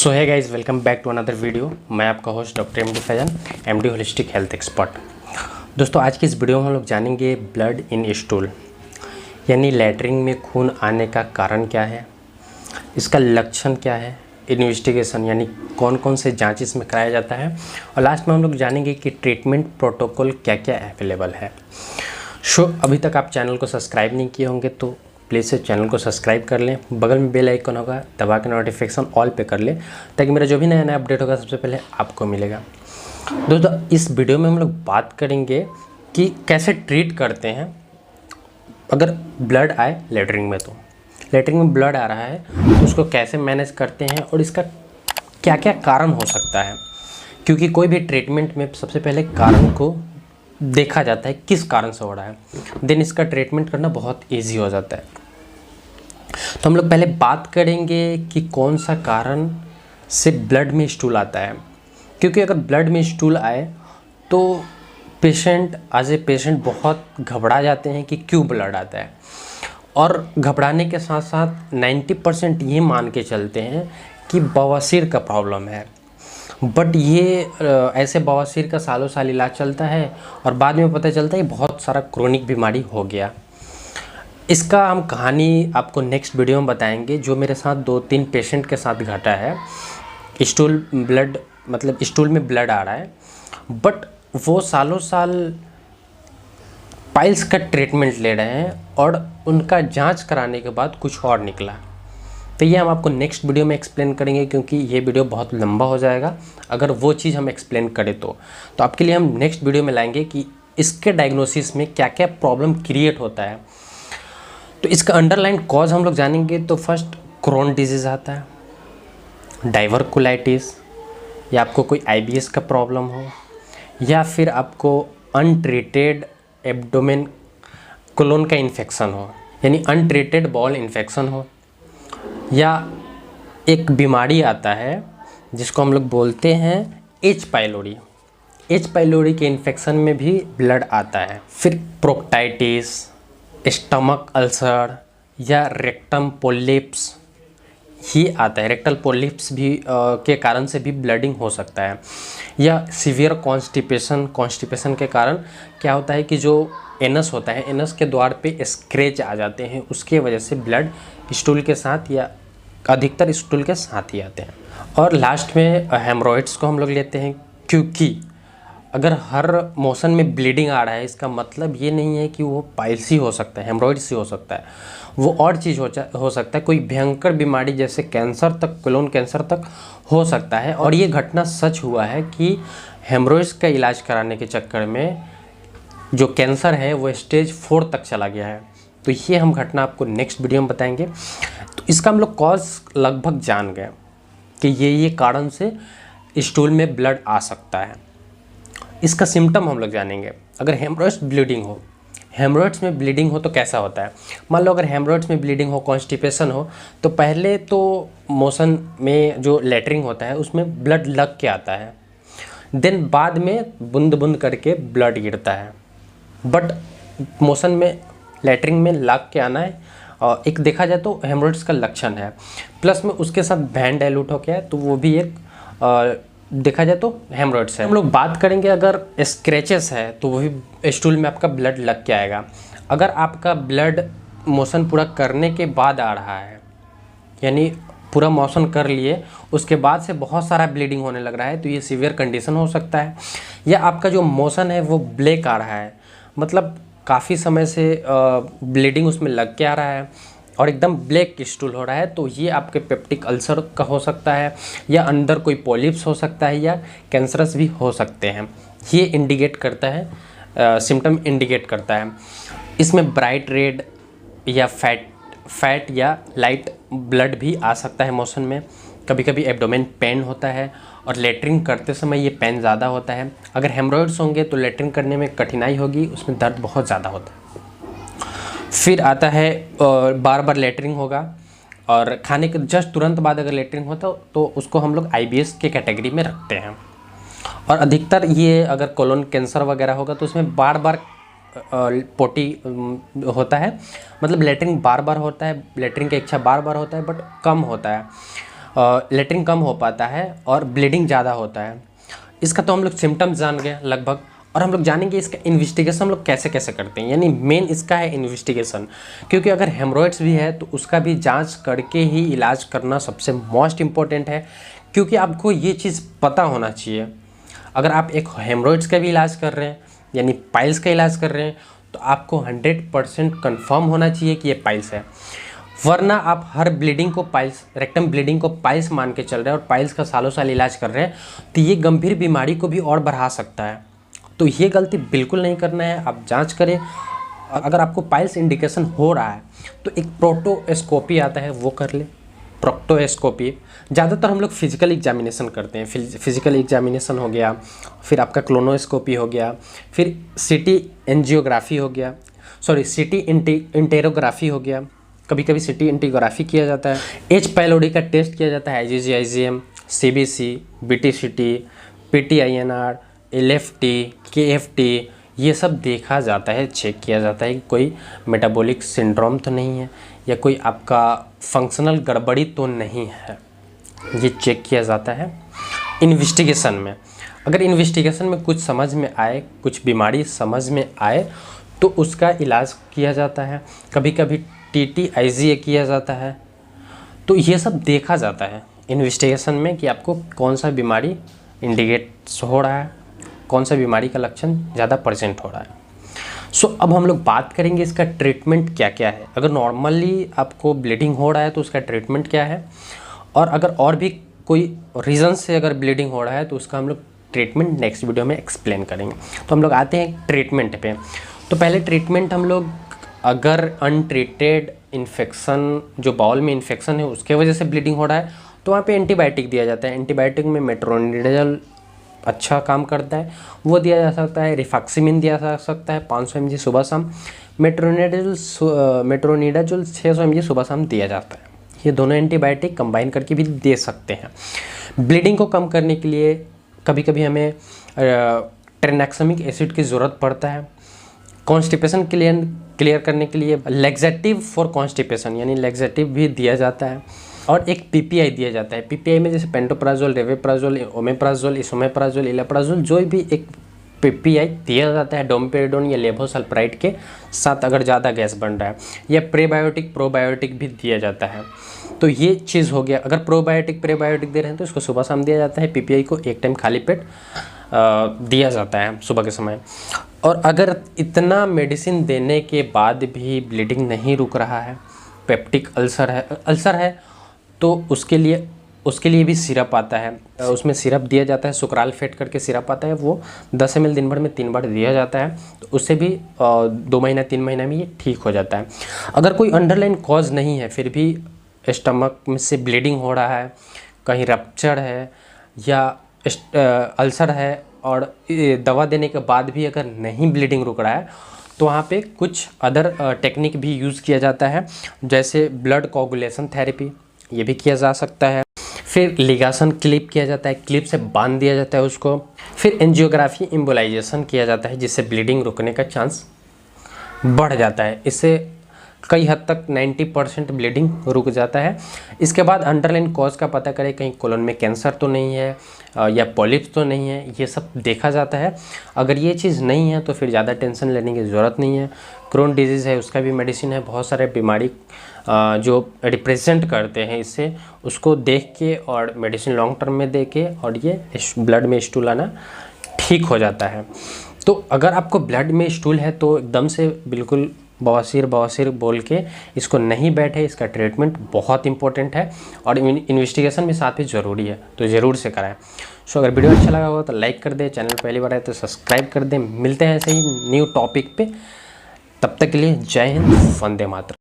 So hi guys, welcome back to another video. मैं आपका host doctor MD Faizan, MD holistic health expert. दोस्तों, आज की इस वीडियो में हम लोग जानेंगे ब्लड इन स्टूल, यानी लैट्रिन में खून आने का कारण क्या है, इसका लक्षण क्या है, इन्वेस्टिगेशन यानी कौन कौन से जांच इसमें कराया जाता है, और लास्ट में हम लोग जानेंगे कि ट्रीटमेंट प्रोटोकॉल क्या क्या अवेलेबल है। अभी तक आप चैनल को सब्सक्राइब नहीं किए होंगे तो प्लीज़ से चैनल को सब्सक्राइब कर लें, बगल में बेल आइकन होगा दबा के नोटिफिकेशन ऑल पे कर लें ताकि मेरा जो भी नया नया अपडेट होगा सबसे पहले आपको मिलेगा। दोस्तों, इस वीडियो में हम लोग बात करेंगे कि कैसे ट्रीट करते हैं अगर ब्लड आए लैट्रिन में। तो लैट्रिन में ब्लड आ रहा है तो उसको कैसे मैनेज करते हैं और इसका क्या क्या कारण हो सकता है, क्योंकि कोई भी ट्रीटमेंट में सबसे पहले कारण को देखा जाता है किस कारण से हो रहा है, देन इसका ट्रीटमेंट करना बहुत इजी हो जाता है। तो हम लोग पहले बात करेंगे कि कौन सा कारण से ब्लड में स्टूल आता है, क्योंकि अगर ब्लड में स्टूल आए तो पेशेंट एज ए पेशेंट बहुत घबरा जाते हैं कि क्यों ब्लड आता है, और घबराने के साथ साथ 90% ये मान के चलते हैं कि बवासीर का प्रॉब्लम है। बट ये ऐसे बवासीर का सालों साल इलाज चलता है और बाद में पता चलता है बहुत सारा क्रोनिक बीमारी हो गया। इसका हम कहानी आपको नेक्स्ट वीडियो में बताएंगे, जो मेरे साथ 2-3 पेशेंट के साथ घटा है। स्टूल में ब्लड आ रहा है, बट वो सालों साल पाइल्स का ट्रीटमेंट ले रहे हैं और उनका जांच कराने के बाद कुछ और निकला। तो ये हम आपको नेक्स्ट वीडियो में एक्सप्लेन करेंगे, क्योंकि ये वीडियो बहुत लंबा हो जाएगा अगर वो चीज़ हम एक्सप्लेन करें तो आपके लिए हम नेक्स्ट वीडियो में लाएंगे कि इसके डायग्नोसिस में क्या क्या प्रॉब्लम क्रिएट होता है। तो इसका अंडरलाइन कॉज हम लोग जानेंगे। तो फर्स्ट क्रोन डिजीज़ आता है, डाइवर्कुलाइटिस, या आपको कोई IBS का प्रॉब्लम हो, या फिर आपको अनट्रीटेड एब्डोमेन कोलोन का इन्फेक्शन हो, यानी अनट्रीटेड बॉल इन्फेक्शन हो, या एक बीमारी आता है जिसको हम लोग बोलते हैं H. पाइलोरी। H. पाइलोरी के इन्फेक्शन में भी ब्लड आता है। फिर प्रोक्टाइटिस, स्टमक अल्सर या रेक्टम पोलिप्स ही आता है। रेक्टल पोलिप्स भी के कारण से भी ब्लडिंग हो सकता है, या सीवियर कॉन्स्टिपेशन के कारण क्या होता है कि जो एनस होता है, एनस के द्वार पे स्क्रैच आ जाते हैं, उसके वजह से ब्लड स्टूल के साथ या अधिकतर स्टूल के साथ ही आते हैं। और लास्ट में हेमरोइड्स को हम लोग लेते हैं, क्योंकि अगर हर मोशन में ब्लीडिंग आ रहा है इसका मतलब ये नहीं है कि वो पाइल्स ही हो सकता है, हेमरोइड्स ही हो सकता है, वो और चीज़ हो सकता है, कोई भयंकर बीमारी जैसे कैंसर तक, कोलोन कैंसर तक हो सकता है। और ये घटना सच हुआ है कि हेमरोइड्स का इलाज कराने के चक्कर में जो कैंसर है वो स्टेज 4 तक चला गया है। तो ये हम घटना आपको नेक्स्ट वीडियो में बताएंगे। तो इसका हम लोग कॉज लगभग जान गए कि ये कारण से स्टूल में ब्लड आ सकता है। इसका सिम्टम हम लोग जानेंगे। अगर हेमरोइड्स में ब्लीडिंग हो तो कैसा होता है। मान लो अगर हेमरोइड्स में ब्लीडिंग हो, कॉन्स्टिपेशन हो, तो पहले तो मोशन में जो लैट्रिन होता है उसमें ब्लड लग के आता है, देन बाद में बूंद बूंद करके ब्लड गिरता है। बट मोशन में लैट्रिन में लग के आना है, और एक देखा जाए तो हेमरोइड्स का लक्षण है। प्लस में उसके साथ वैन डाइल्यूट हो गया है, तो वो भी एक देखा जाए तो हेमरोइड्स है। हम लोग बात करेंगे अगर स्क्रैचेस है तो वो भी स्टूल में आपका ब्लड लग के आएगा। अगर आपका ब्लड मोशन पूरा करने के बाद आ रहा है, यानी पूरा मोशन कर लिए उसके बाद से बहुत सारा ब्लीडिंग होने लग रहा है, तो ये सीवियर कंडीशन हो सकता है। या आपका जो मोशन है वो ब्लैक आ रहा है, मतलब काफ़ी समय से ब्लीडिंग उसमें लग के आ रहा है और एकदम ब्लैक स्टूल हो रहा है, तो ये आपके पेप्टिक अल्सर का हो सकता है, या अंदर कोई पॉलिप्स हो सकता है, या कैंसरस भी हो सकते हैं। ये इंडिकेट करता है, सिम्टम इंडिकेट करता है। इसमें ब्राइट रेड या फैट या लाइट ब्लड भी आ सकता है मोशन में। कभी कभी एब्डोमेन पेन होता है, और लैट्रिन करते समय ये पेन ज़्यादा होता है। अगर हेमरोइड्स होंगे तो लैट्रिन करने में कठिनाई होगी, उसमें दर्द बहुत ज़्यादा होता है। फिर आता है बार बार लैट्रिन होगा, और खाने के जस्ट तुरंत बाद अगर लैट्रिन होता तो उसको हम लोग IBS के कैटेगरी में रखते हैं। और अधिकतर ये अगर कोलोन कैंसर वगैरह होगा तो उसमें बार बार पोटी होता है, मतलब लैट्रिन बार बार होता है, लैट्रिन की इच्छा बार बार होता है, बट कम होता है। लेटरिन कम हो पाता है और ब्लीडिंग ज़्यादा होता है। इसका तो हम लोग सिम्टम्स जान गए लगभग, और हम लोग जानेंगे इसका इन्वेस्टिगेशन हम लोग कैसे कैसे करते हैं। यानी मेन इसका है इन्वेस्टिगेशन, क्योंकि अगर हेमरोइड्स भी है तो उसका भी जांच करके ही इलाज करना सबसे मोस्ट इम्पॉर्टेंट है, क्योंकि आपको ये चीज़ पता होना चाहिए। अगर आप एक हेमरोइड्स का भी इलाज कर रहे हैं यानी पाइल्स का इलाज कर रहे हैं तो आपको 100% कन्फर्म होना चाहिए कि ये पाइल्स है, वरना आप हर ब्लीडिंग को पाइल्स, रेक्टम ब्लीडिंग को पाइल्स मान के चल रहे हैं और पाइल्स का सालों साल इलाज कर रहे हैं, तो ये गंभीर बीमारी को भी और बढ़ा सकता है। तो ये गलती बिल्कुल नहीं करना है। आप जांच करें, अगर आपको पाइल्स इंडिकेशन हो रहा है तो एक प्रोक्टोस्कोपी आता है वो कर ले। प्रोक्टोस्कोपी ज़्यादातर हम लोग फिजिकल एग्जामिनेशन करते हैं। फिजिकल एग्जामिनेशन हो गया, फिर आपका क्लोनोस्कोपी हो गया, फिर सिटी एंजियोग्राफी हो गया, सॉरी सिटी इंटेरोग्राफी हो गया, कभी कभी सिटी इंटीग्राफी किया जाता है, एच पाइलोडी का टेस्ट किया जाता है, IgG IgM, CBC, BTCT, PTINR, LFT, KFT, ये सब देखा जाता है, चेक किया जाता है कि कोई मेटाबॉलिक सिंड्रोम तो नहीं है या कोई आपका फंक्शनल गड़बड़ी तो नहीं है, ये चेक किया जाता है इन्वेस्टिगेशन में। अगर इन्वेस्टिगेशन में कुछ समझ में आए, कुछ बीमारी समझ में आए तो उसका इलाज किया जाता है। कभी कभी TT IgA किया जाता है। तो ये सब देखा जाता है इन्वेस्टिगेशन में कि आपको कौन सा बीमारी इंडिकेट हो रहा है, कौन सा बीमारी का लक्षण ज़्यादा प्रेजेंट हो रहा है। सो अब हम लोग बात करेंगे इसका ट्रीटमेंट क्या क्या है। अगर नॉर्मली आपको ब्लीडिंग हो रहा है तो उसका ट्रीटमेंट क्या है, और अगर और भी कोई रीज़न से अगर ब्लीडिंग हो रहा है तो उसका हम लोग ट्रीटमेंट नेक्स्ट वीडियो में एक्सप्लेन करेंगे। तो हम लोग आते हैं ट्रीटमेंट पे। तो पहले ट्रीटमेंट हम लोग, अगर अनट्रीटेड इन्फेक्शन, जो बाउल में इन्फेक्शन है उसके वजह से ब्लीडिंग हो रहा है तो वहाँ पे एंटीबायोटिक दिया जाता है। एंटीबायोटिक में मेट्रोनिडाजोल अच्छा काम करता है, वो दिया जा सकता है। रिफैक्सिमिन दिया जा सकता है 500 mg सुबह शाम। मेट्रोनिडाजोल 600 mg सुबह शाम दिया जाता है। ये दोनों एंटीबायोटिक कंबाइन करके भी दे सकते हैं। ब्लीडिंग को कम करने के लिए कभी कभी हमें ट्रेनेक्सामिक एसिड की ज़रूरत पड़ता है। कॉन्स्टिपेशन क्लियर करने के लिए लैक्सेटिव फॉर कॉन्स्टिपेशन यानी लैक्सेटिव भी दिया जाता है, और एक PPI दिया जाता है। PPI में जैसे पेंटोप्राजोल, रेवेप्राजोल, ओमेप्राजोल, इसोमेप्राजोल, इलाप्राजोल, जो भी एक PPI दिया जाता है डोमपेरिडोन या लेवोसल्प्राइड के साथ अगर ज़्यादा गैस बन रहा है, या प्रेबायोटिक प्रोबायोटिक भी दिया जाता है। तो ये चीज़ हो गया। अगर प्रोबायोटिक प्रेबायोटिक दे रहे हैं तो इसको सुबह शाम दिया जाता है। PPI को एक टाइम खाली पेट दिया जाता है सुबह के समय। और अगर इतना मेडिसिन देने के बाद भी ब्लीडिंग नहीं रुक रहा है, पेप्टिक अल्सर है तो उसके लिए भी सिरप आता है। उसमें सिरप दिया जाता है, सुक्राल फेट करके सिरप आता है, वो 10 ml दिन भर में 3 बार दिया जाता है। तो उससे भी 2 महीना 3 महीना में ये ठीक हो जाता है। अगर कोई अंडरलाइन कॉज नहीं है, फिर भी स्टमक में से ब्लीडिंग हो रहा है, कहीं रप्चर है या अल्सर है, और दवा देने के बाद भी अगर नहीं ब्लीडिंग रुक रहा है तो वहाँ पे कुछ अदर टेक्निक भी यूज़ किया जाता है, जैसे ब्लड कोगुलेशन थेरेपी, ये भी किया जा सकता है। फिर लिगासन क्लिप किया जाता है, क्लिप से बांध दिया जाता है उसको। फिर एंजियोग्राफी एम्बोलाइजेशन किया जाता है, जिससे ब्लीडिंग रुकने का चांस बढ़ जाता है। इससे कई हद तक 90% ब्लीडिंग रुक जाता है। इसके बाद अंडरलाइन कॉज का पता करें, कहीं कोलन में कैंसर तो नहीं है या पॉलिप्स तो नहीं है, ये सब देखा जाता है। अगर ये चीज़ नहीं है तो फिर ज़्यादा टेंशन लेने की ज़रूरत नहीं है। क्रोन डिजीज़ है, उसका भी मेडिसिन है। बहुत सारे बीमारी जो रिप्रेजेंट करते हैं इससे, उसको देख के और मेडिसिन लॉन्ग टर्म में दे के, और ये ब्लड में स्टूल आना ठीक हो जाता है। तो अगर आपको ब्लड में स्टूल है तो एकदम से बिल्कुल बवासीर बोल के इसको नहीं बैठे। इसका ट्रीटमेंट बहुत इंपॉर्टेंट है और इन्वेस्टिगेशन भी साथ ही ज़रूरी है, तो ज़रूर से कराएं। सो अगर वीडियो अच्छा लगा हो तो लाइक कर दें, चैनल पहली बार आए तो सब्सक्राइब कर दें। मिलते हैं ऐसे ही न्यू टॉपिक पे, तब तक के लिए जय हिंद, वंदे मातरम।